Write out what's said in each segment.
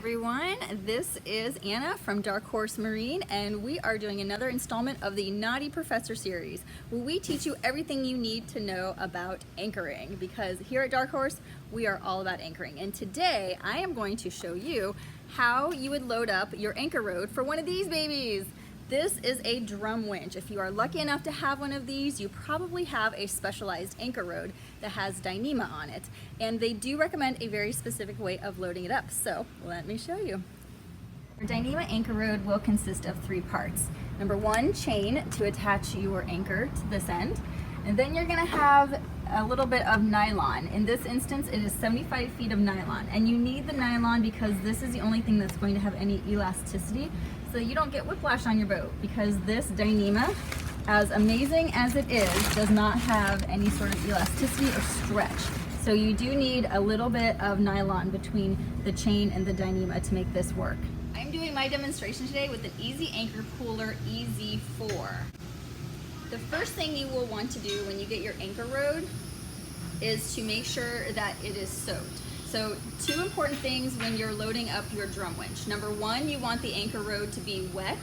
everyone, this is Anna from Dark Horse Marine, and we are doing another installment of the Knotty Professor series, where we teach you everything you need to know about anchoring, because here at Dark Horse we are all about anchoring. And today I am going to show you how you would load up your anchor rod for one of these babies. This is a drum winch. If you are lucky enough to have one of these, you probably have a specialized anchor rod that has Dyneema on it. And they do recommend a very specific way of loading it up. So let me show you. Your Dyneema anchor rod will consist of 3 parts. Number 1, chain to attach your anchor to this end. And then you're gonna have a little bit of nylon. In this instance, it is 75 feet of nylon. And you need the nylon because this is the only thing that's going to have any elasticity, so you don't get whiplash on your boat, because this Dyneema, as amazing as it is, does not have any sort of elasticity or stretch. So you do need a little bit of nylon between the chain and the Dyneema to make this work. I'm doing my demonstration today with an Easy Anchor Puller EZ4. The first thing you will want to do when you get your anchor rod is to make sure that it is soaked. So 2 important things when you're loading up your drum winch. Number 1, you want the anchor rod to be wet.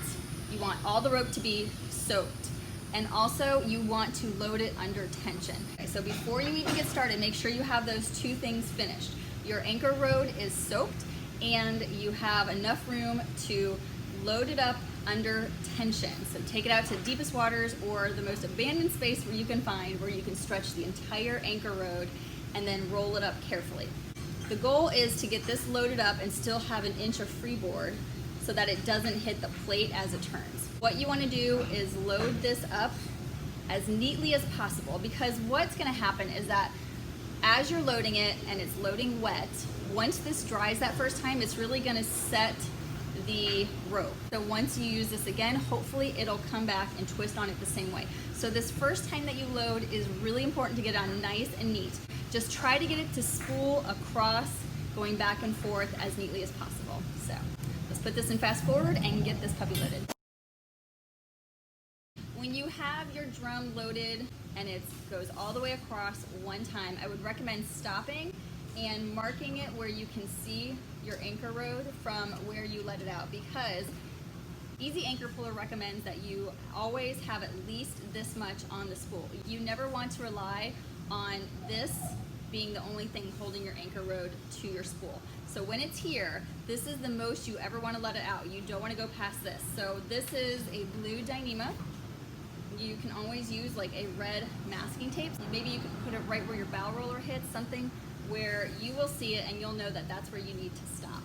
You want all the rope to be soaked. And also you want to load it under tension. Okay, so before you even get started, make sure you have those 2 things finished. Your anchor rod is soaked and you have enough room to load it up under tension. So take it out to the deepest waters or the most abandoned space where you can find, where you can stretch the entire anchor rod and then roll it up carefully. The goal is to get this loaded up and still have an inch of freeboard so that it doesn't hit the plate as it turns. What you want to do is load this up as neatly as possible, because what's going to happen is that as you're loading it and it's loading wet, once this dries that first time, it's really going to set the rope. So once you use this again, hopefully it'll come back and twist on it the same way. So this first time that you load is really important to get on nice and neat. Just try to get it to spool across, going back and forth as neatly as possible. So let's put this in fast forward and get this puppy loaded. When you have your drum loaded and it goes all the way across one time, I would recommend stopping and marking it where you can see your anchor rod from where you let it out, because Easy Anchor Puller recommends that you always have at least this much on the spool. You never want to rely on this being the only thing holding your anchor rod to your spool. So when it's here, this is the most you ever want to let it out. You don't want to go past this. So this is a blue Dyneema. You can always use like a red masking tape. Maybe you can put it right where your bow roller hits, something where you will see it and you'll know that that's where you need to stop.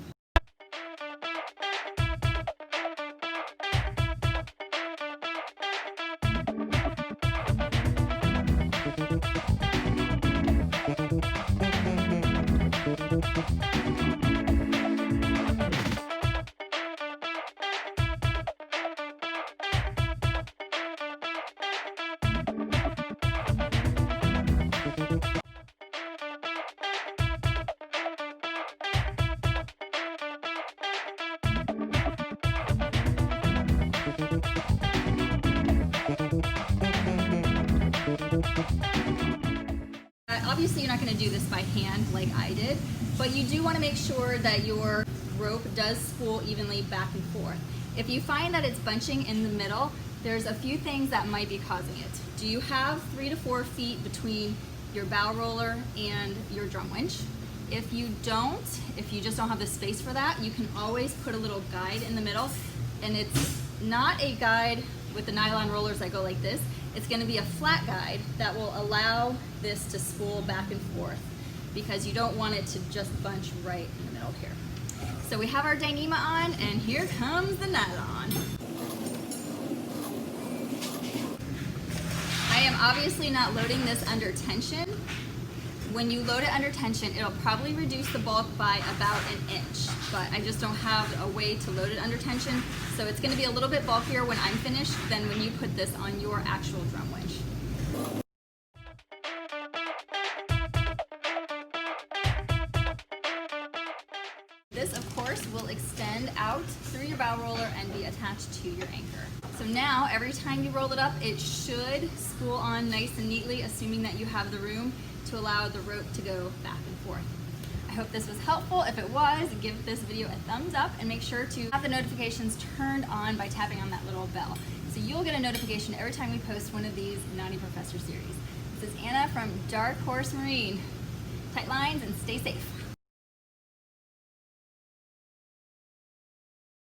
Obviously you're not going to do this by hand like I did, but you do want to make sure that your rope does spool evenly back and forth. If you find that it's bunching in the middle, there's a few things that might be causing it. Do you have 3 to 4 feet between your bow roller and your drum winch? If you don't, if you just don't have the space for that, you can always put a little guide in the middle, and it's not a guide with the nylon rollers that go like this. It's going to be a flat guide that will allow this to spool back and forth, because you don't want it to just bunch right in the middle here. So we have our Dyneema on, and here comes the nylon. I am obviously not loading this under tension. When you load it under tension, it'll probably reduce the bulk by about an inch, but I just don't have a way to load it under tension, so it's going to be a little bit bulkier when I'm finished than when you put this on your actual drum winch. This, of course, will extend out through your bow roller and be attached to your anchor. So now, every time you roll it up, it should spool on nice and neatly, assuming that you have the room to allow the rope to go back and forth. I hope this was helpful. If it was, give this video a thumbs up and make sure to have the notifications turned on by tapping on that little bell. So you'll get a notification every time we post one of these Knotty Professor series. This is Anna from Dark Horse Marine. Tight lines and stay safe.